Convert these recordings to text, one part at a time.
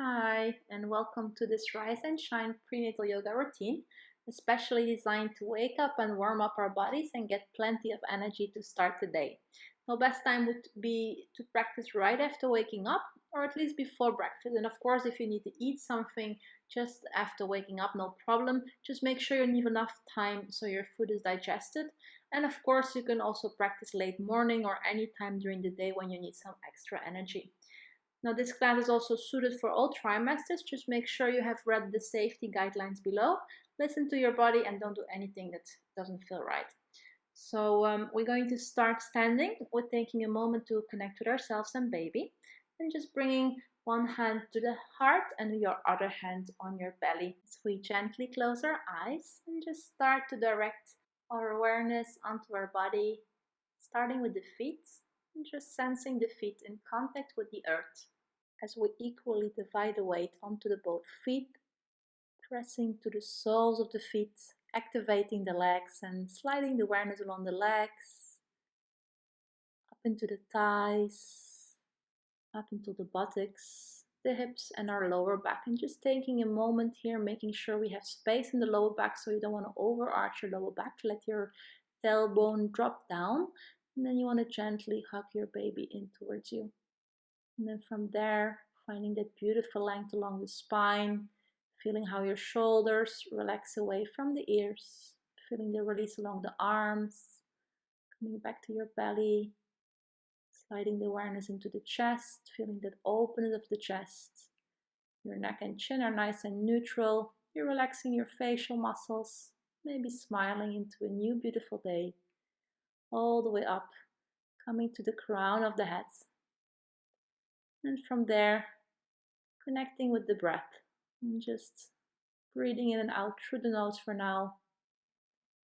Hi, and welcome to this Rise and Shine prenatal yoga routine, especially designed to wake up and warm up our bodies and get plenty of energy to start the day. The best time would be to practice right after waking up or at least before breakfast. And of course, if you need to eat something just after waking up, no problem. Just make sure you leave enough time so your food is digested. And of course, you can also practice late morning or any time during the day when you need some extra energy. Now, this class is also suited for all trimesters. Just make sure you have read the safety guidelines below. Listen to your body and don't do anything that doesn't feel right. So we're going to start standing with taking a moment to connect with ourselves and baby, and just bringing one hand to the heart and your other hand on your belly. So we gently close our eyes and just start to direct our awareness onto our body, starting with the feet and just sensing the feet in contact with the earth as we equally divide the weight onto the both feet, pressing to the soles of the feet, activating the legs and sliding the awareness along the legs, up into the thighs, up into the buttocks, the hips and our lower back. And just taking a moment here, making sure we have space in the lower back so you don't want to overarch your lower back. Let your tailbone drop down, and then you want to gently hug your baby in towards you. And then from there, finding that beautiful length along the spine, feeling how your shoulders relax away from the ears, feeling the release along the arms, coming back to your belly, sliding the awareness into the chest, feeling that openness of the chest. Your neck and chin are nice and neutral. You're relaxing your facial muscles, maybe smiling into a new beautiful day. All the way up, coming to the crown of the head. And from there, connecting with the breath and just breathing in and out through the nose for now.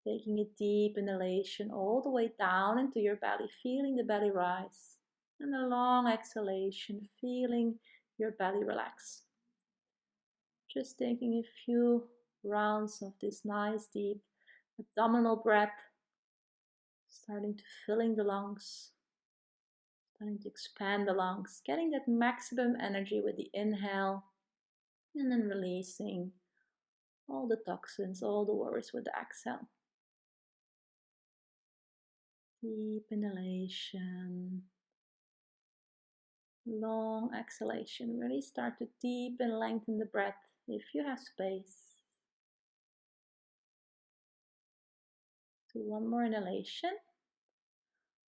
Taking a deep inhalation all the way down into your belly, feeling the belly rise. And a long exhalation, feeling your belly relax. Just taking a few rounds of this nice deep abdominal breath, starting to filling the lungs, starting to expand the lungs, getting that maximum energy with the inhale, and then releasing all the toxins, all the worries with the exhale. Deep inhalation, long exhalation. Really start to deepen, lengthen the breath if you have space. Do one more inhalation,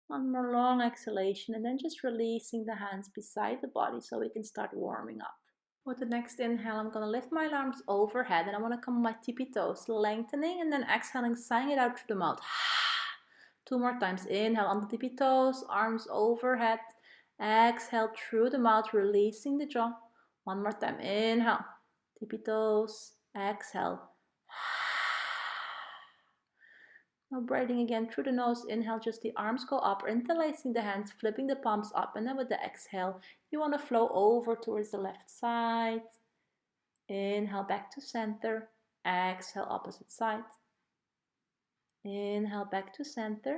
one more long exhalation, and then just releasing the hands beside the body so we can start warming up. With the next inhale, I'm going to lift my arms overhead and I want to come on my tippy toes, lengthening, and then exhaling, sighing it out through the mouth. Two more times. Inhale on the tippy toes, arms overhead. Exhale through the mouth, releasing the jaw. One more time. Inhale, tippy toes. Exhale. Now breathing again through the nose. Inhale, just the arms go up, interlacing the hands, flipping the palms up, and then with the exhale, you want to flow over towards the left side. Inhale, back to center. Exhale, opposite side. Inhale, back to center.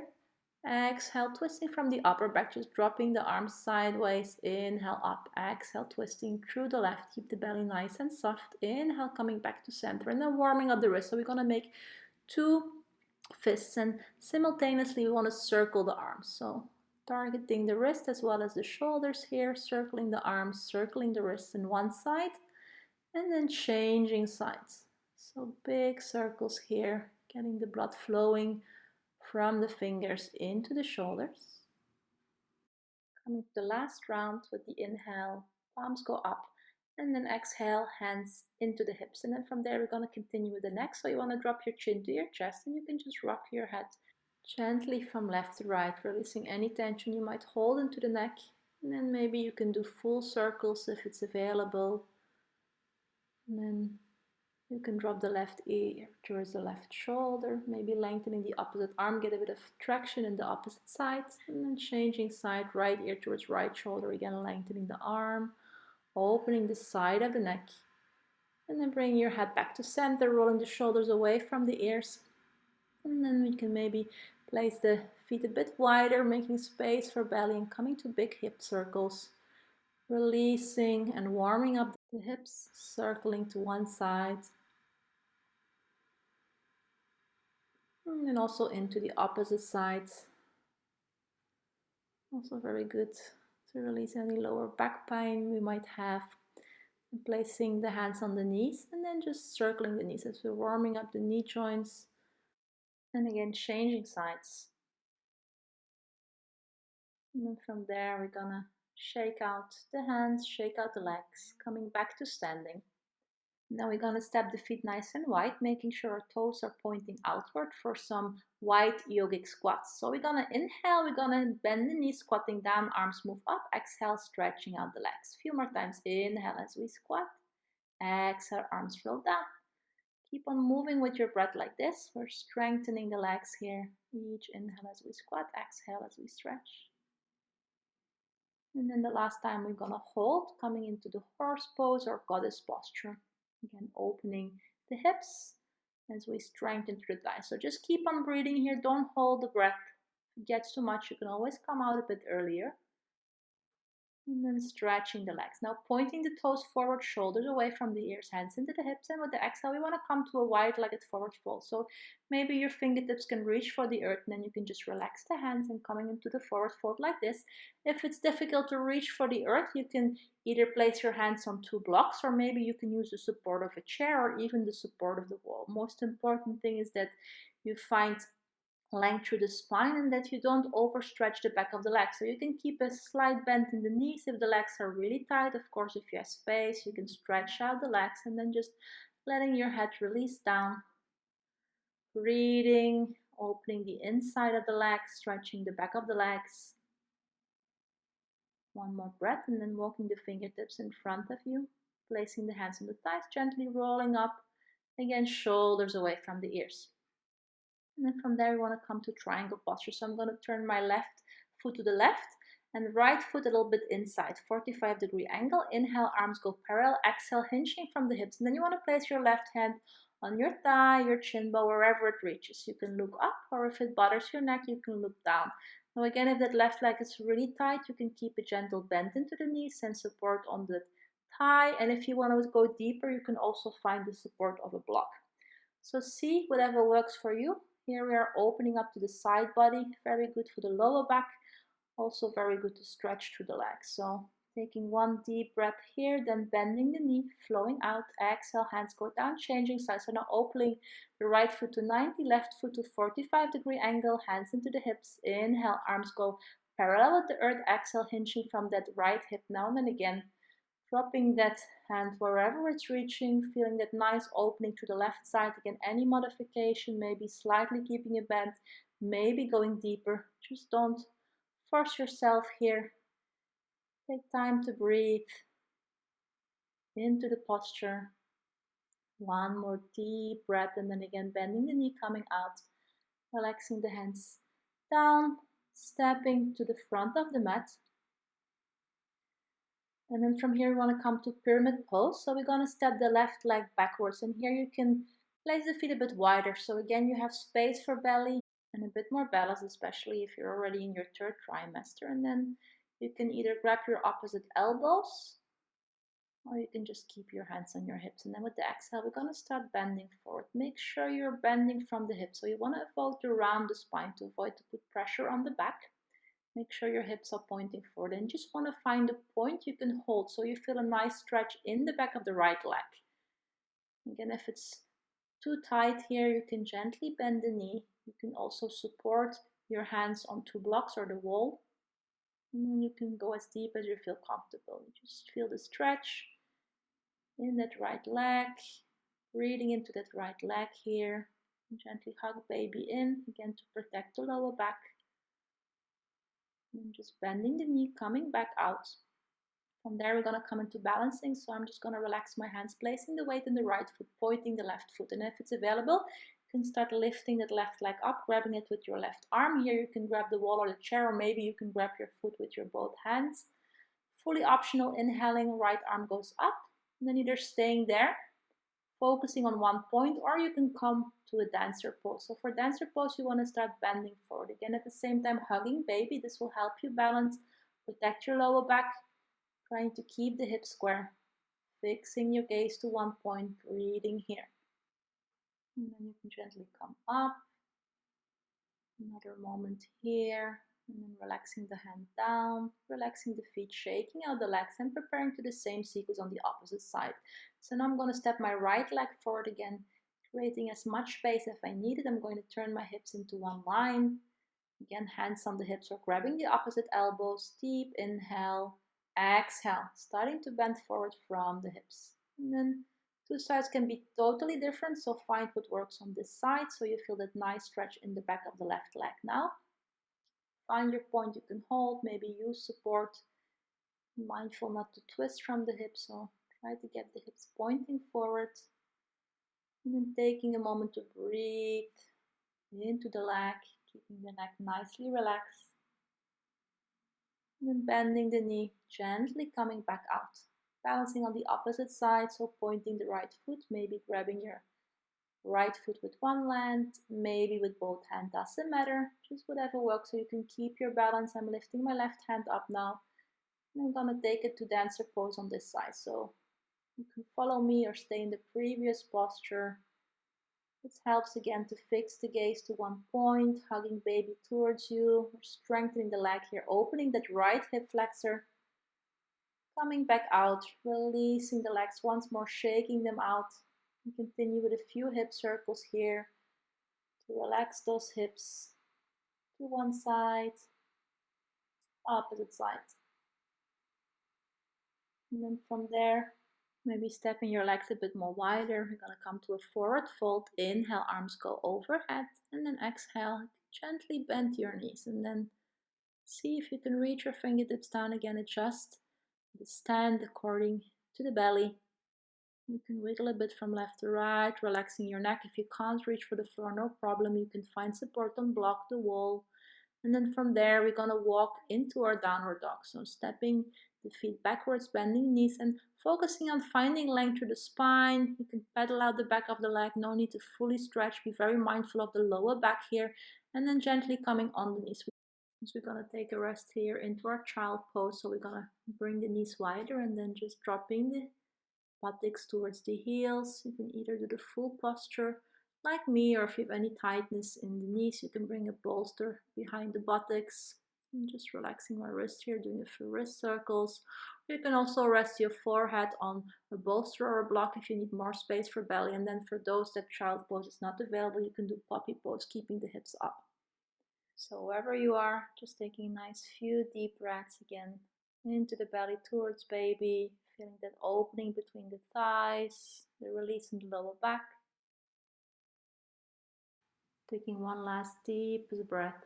Exhale, twisting from the upper back, just dropping the arms sideways. Inhale, up. Exhale, twisting through the left. Keep the belly nice and soft. Inhale, coming back to center, and then warming up the wrist. So we're going to make two fists, and simultaneously we want to circle the arms. So targeting the wrist as well as the shoulders here, circling the arms, circling the wrists in one side, and then changing sides. So big circles here, getting the blood flowing from the fingers into the shoulders. Coming to the last round with the inhale, palms go up, and then exhale, hands into the hips. And then from there, we're going to continue with the neck. So you want to drop your chin to your chest, and you can just rock your head gently from left to right, releasing any tension you might hold into the neck. And then maybe you can do full circles if it's available. And then you can drop the left ear towards the left shoulder, maybe lengthening the opposite arm, get a bit of traction in the opposite side, and then changing side, right ear towards right shoulder, again lengthening the arm, opening the side of the neck, and then bring your head back to center, rolling the shoulders away from the ears, and then we can maybe place the feet a bit wider, making space for belly and coming to big hip circles. Releasing and warming up the hips, circling to one side. And also into the opposite side. Also very good to release any lower back pain we might have. And placing the hands on the knees and then just circling the knees as we're warming up the knee joints. And again, changing sides. And then from there, we're gonna shake out the hands, shake out the legs, coming back to standing. Now we're gonna step the feet nice and wide, making sure our toes are pointing outward for some wide yogic squats. So we're gonna inhale, we're gonna bend the knees, squatting down, arms move up. Exhale, stretching out the legs. A few more times. Inhale as we squat. Exhale, arms roll down. Keep on moving with your breath like this. We're strengthening the legs here. Each inhale as we squat, exhale as we stretch. And then the last time we're gonna hold, coming into the horse pose or goddess posture. Again, opening the hips as we strengthen through the thighs. So just keep on breathing here. Don't hold the breath. If it gets too much, you can always come out a bit earlier. And then stretching the legs. Now pointing the toes forward, shoulders away from the ears, hands into the hips. And with the exhale, we want to come to a wide-legged forward fold. So maybe your fingertips can reach for the earth, and then you can just relax the hands and coming into the forward fold like this. If it's difficult to reach for the earth, you can either place your hands on two blocks, or maybe you can use the support of a chair or even the support of the wall. Most important thing is that you find length through the spine and that you don't overstretch the back of the leg. So you can keep a slight bend in the knees if the legs are really tight. Of course, if you have space, you can stretch out the legs and then just letting your head release down. Breathing, opening the inside of the legs, stretching the back of the legs. One more breath and then walking the fingertips in front of you, placing the hands on the thighs, gently rolling up. Again, shoulders away from the ears. And then from there, we want to come to triangle posture. So I'm going to turn my left foot to the left and right foot a little bit inside, 45-degree angle. Inhale, arms go parallel. Exhale, hinging from the hips. And then you want to place your left hand on your thigh, your chin bow, wherever it reaches. You can look up, or if it bothers your neck, you can look down. Now again, if that left leg is really tight, you can keep a gentle bend into the knees and support on the thigh. And if you want to go deeper, you can also find the support of a block. So see whatever works for you. Here we are opening up to the side body, very good for the lower back, also very good to stretch through the legs. So taking one deep breath here, then bending the knee, flowing out, exhale, hands go down, changing sides. So now opening the right foot to 90, left foot to 45-degree angle, hands into the hips, inhale, arms go parallel with the earth, exhale, hinging from that right hip now and then again. Dropping that hand wherever it's reaching, feeling that nice opening to the left side. Again, any modification, maybe slightly keeping a bend, maybe going deeper. Just don't force yourself here. Take time to breathe into the posture. One more deep breath and then again bending the knee, coming out, relaxing the hands down, stepping to the front of the mat. And then from here, we want to come to pyramid pose. So we're going to step the left leg backwards. And here you can place the feet a bit wider. So again, you have space for belly and a bit more balance, especially if you're already in your third trimester. And then you can either grab your opposite elbows, or you can just keep your hands on your hips. And then with the exhale, we're going to start bending forward. Make sure you're bending from the hips. So you want to avoid to round the spine to avoid to put pressure on the back. Make sure your hips are pointing forward and just want to find a point you can hold so you feel a nice stretch in the back of the right leg. Again, if it's too tight here, you can gently bend the knee. You can also support your hands on two blocks or the wall. And then you can go as deep as you feel comfortable. You just feel the stretch in that right leg. Breathing into that right leg here. And gently hug baby in, again to protect the lower back. And just bending the knee, coming back out. From there, we're going to come into balancing. So I'm just going to relax my hands, placing the weight in the right foot, pointing the left foot. And if it's available, you can start lifting that left leg up, grabbing it with your left arm. Here you can grab the wall or the chair, or maybe you can grab your foot with your both hands. Fully optional, inhaling, right arm goes up. And then either staying there, focusing on one point, or you can come to a dancer pose. So for dancer pose, you want to start bending forward. Again, at the same time, hugging baby. This will help you balance, protect your lower back, Trying to keep the hips square, fixing your gaze to one point, breathing here. And then you can gently come up. Another moment here. And then relaxing the hand down, relaxing the feet, shaking out the legs, and preparing to the same sequence on the opposite side. So now I'm going to step my right leg forward again, creating as much space as I need it. I'm going to turn my hips into one line. Again, hands on the hips or grabbing the opposite elbows. Deep inhale, exhale, starting to bend forward from the hips. And then two sides can be totally different, so find what works on this side so you feel that nice stretch in the back of the left leg now. Find your point you can hold, maybe use support. Mindful not to twist from the hips, so try to get the hips pointing forward. And then taking a moment to breathe into the leg, keeping the neck nicely relaxed. And then bending the knee, gently coming back out. Balancing on the opposite side, so pointing the right foot, maybe grabbing your right foot with one hand, maybe with both hands, doesn't matter, just whatever works so you can keep your balance. I'm lifting my left hand up now, and I'm gonna take it to dancer pose on this side, so you can follow me or stay in the previous posture. This helps again to fix the gaze to one point, hugging baby towards you, or strengthening the leg here, opening that right hip flexor, coming back out, releasing the legs once more, shaking them out. And continue with a few hip circles here to relax those hips to one side, opposite side. And then from there, maybe stepping your legs a bit more wider. You're going to come to a forward fold. Inhale, arms go overhead. And then exhale, gently bend your knees. And then see if you can reach your fingertips down again. Adjust the stand according to the belly. You can wiggle a bit from left to right, relaxing your neck. If you can't reach for the floor, no problem. You can find support on block, the wall. And then from there, we're gonna walk into our downward dog. So stepping the feet backwards, bending knees, and focusing on finding length through the spine. You can pedal out the back of the leg. No need to fully stretch. Be very mindful of the lower back here. And then gently coming on the knees. So we're gonna take a rest here into our child pose. So we're gonna bring the knees wider and then just dropping the buttocks towards the heels. You can either do the full posture like me, or if you have any tightness in the knees, you can bring a bolster behind the buttocks. I'm just relaxing my wrist here, doing a few wrist circles. You can also rest your forehead on a bolster or a block if you need more space for belly. And then for those that child pose is not available, you can do puppy pose, keeping the hips up. So wherever you are, just taking a nice few deep breaths again into the belly towards baby, feeling that opening between the thighs, the release in the lower back. Taking one last deep breath.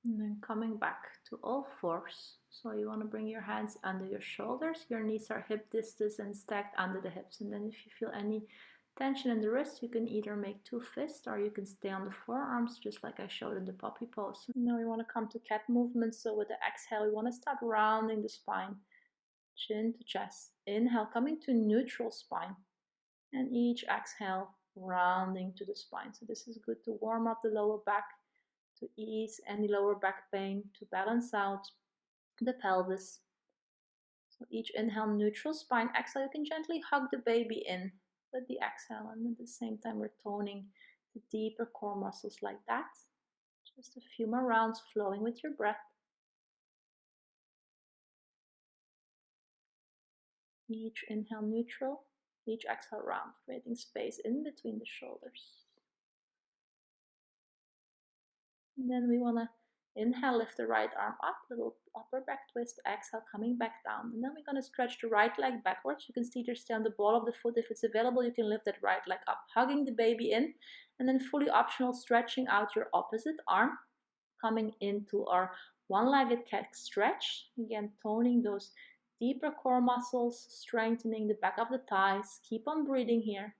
And then coming back to all fours. So you want to bring your hands under your shoulders. Your knees are hip distance and stacked under the hips. And then if you feel any tension in the wrist, you can either make two fists or you can stay on the forearms, just like I showed in the puppy pose. Now we want to come to cat movements. So with the exhale, we want to start rounding the spine, chin to chest. Inhale, coming to neutral spine. And each exhale, rounding to the spine. So this is good to warm up the lower back, to ease any lower back pain, to balance out the pelvis. So each inhale, neutral spine. Exhale, you can gently hug the baby in with the exhale, and at the same time we're toning the deeper core muscles like that. Just a few more rounds, flowing with your breath. Each inhale neutral, each exhale round, creating space in between the shoulders. And then we want to inhale, lift the right arm up, little upper back twist, exhale, coming back down. And then we're going to stretch the right leg backwards. You can either stay on the ball of the foot. If it's available, you can lift that right leg up, hugging the baby in, and then fully optional, stretching out your opposite arm, coming into our one-legged cat stretch. Again, toning those deeper core muscles, strengthening the back of the thighs. Keep on breathing here.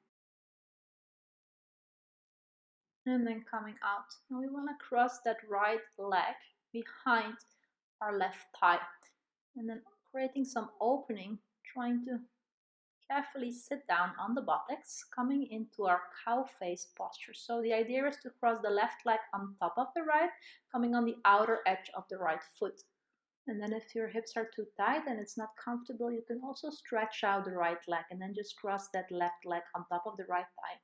And then coming out. Now we want to cross that right leg behind our left thigh. And then creating some opening, trying to carefully sit down on the buttocks, coming into our cow face posture. So the idea is to cross the left leg on top of the right, coming on the outer edge of the right foot. And then if your hips are too tight and it's not comfortable, you can also stretch out the right leg and then just cross that left leg on top of the right thigh.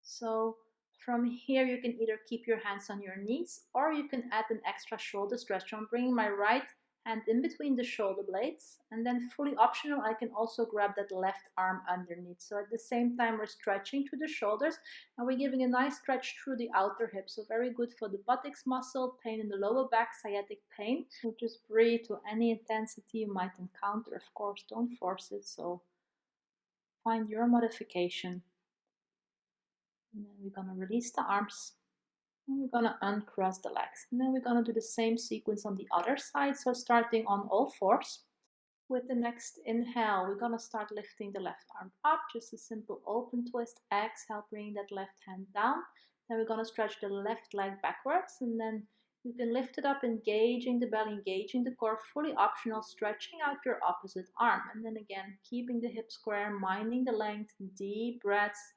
So from here, you can either keep your hands on your knees or you can add an extra shoulder stretch. So I'm bringing my right hand in between the shoulder blades, and then fully optional, I can also grab that left arm underneath. So at the same time, we're stretching through the shoulders and we're giving a nice stretch through the outer hips. So very good for the buttocks muscle, pain in the lower back, sciatic pain. So just breathe to any intensity you might encounter. Of course, don't force it. So find your modification. And then we're gonna release the arms. And we're gonna uncross the legs. And then we're gonna do the same sequence on the other side. So starting on all fours. With the next inhale, we're gonna start lifting the left arm up. Just a simple open twist. Exhale, bring that left hand down. Then we're gonna stretch the left leg backwards. And then you can lift it up, engaging the belly, engaging the core, fully optional, stretching out your opposite arm. And then again, keeping the hip square, minding the length, deep breaths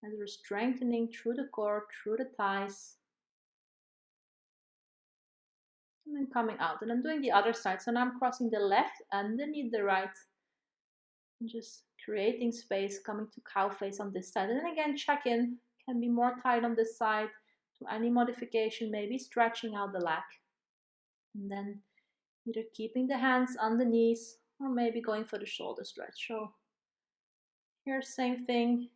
as we're strengthening through the core, through the thighs. And then coming out. And I'm doing the other side. So now I'm crossing the left underneath the right. And just creating space, coming to cow face on this side. And then again, check in. Can be more tight on this side. To any modification, maybe stretching out the leg. And then either keeping the hands on the knees or maybe going for the shoulder stretch. So here, same thing.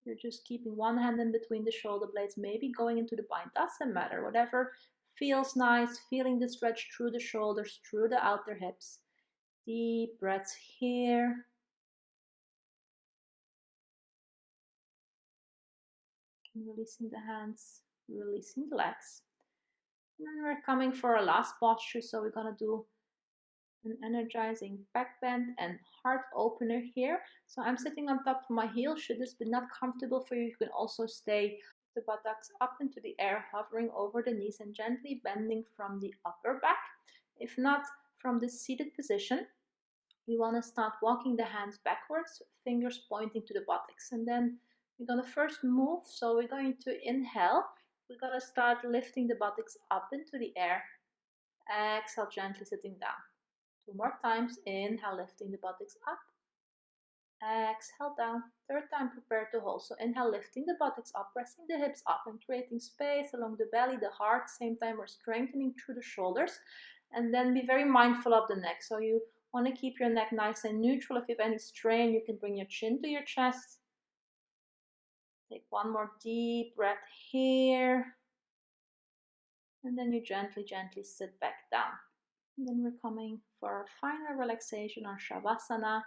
You're just keeping one hand in between the shoulder blades, maybe going into the bind. Doesn't matter. Whatever feels nice, feeling the stretch through the shoulders, through the outer hips. Deep breaths here. Releasing the hands, releasing the legs. And then we're coming for our last posture. So we're going to do an energizing back bend and heart opener here. So I'm sitting on top of my heel. Should this be not comfortable for you, you can also stay the buttocks up into the air, hovering over the knees and gently bending from the upper back. If not, from the seated position, you want to start walking the hands backwards, fingers pointing to the buttocks. And then we're going to first move. So we're going to inhale. We're going to start lifting the buttocks up into the air. Exhale, gently sitting down. 2 more times. Inhale, lifting the buttocks up. Exhale, down. 3rd time, prepare to hold. So inhale, lifting the buttocks up, pressing the hips up and creating space along the belly, the heart. Same time, we're strengthening through the shoulders. And then be very mindful of the neck. So you want to keep your neck nice and neutral. If you have any strain, you can bring your chin to your chest. Take one more deep breath here. And then you gently, gently sit back down. And then we're coming for our final relaxation, our Shavasana.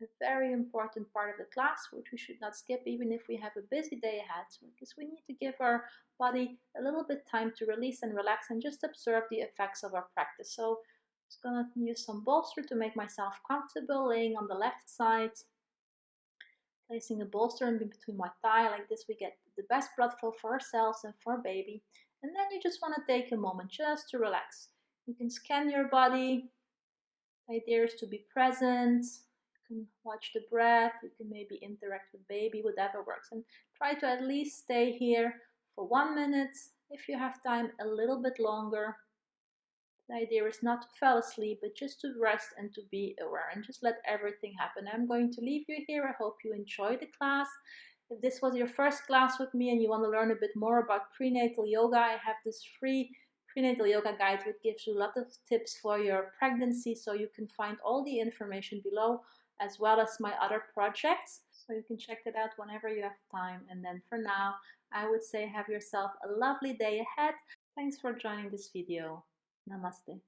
A very important part of the class, which we should not skip even if we have a busy day ahead, because we need to give our body a little bit time to release and relax and just observe the effects of our practice. So I'm just going to use some bolster to make myself comfortable, laying on the left side, placing a bolster in between my thigh. Like this, we get the best blood flow for ourselves and for baby. And then you just want to take a moment just to relax. You can scan your body. The idea is to be present. You can watch the breath. You can maybe interact with baby, whatever works. And try to at least stay here for 1 minute. If you have time, a little bit longer. The idea is not to fall asleep, but just to rest and to be aware and just let everything happen. I'm going to leave you here. I hope you enjoyed the class. If this was your first class with me and you want to learn a bit more about prenatal yoga, I have this free prenatal yoga guide which gives you a lot of tips for your pregnancy. So you can find all the information below, as well as my other projects. So you can check that out whenever you have time. And then for now, I would say have yourself a lovely day ahead. Thanks for joining this video. Namaste.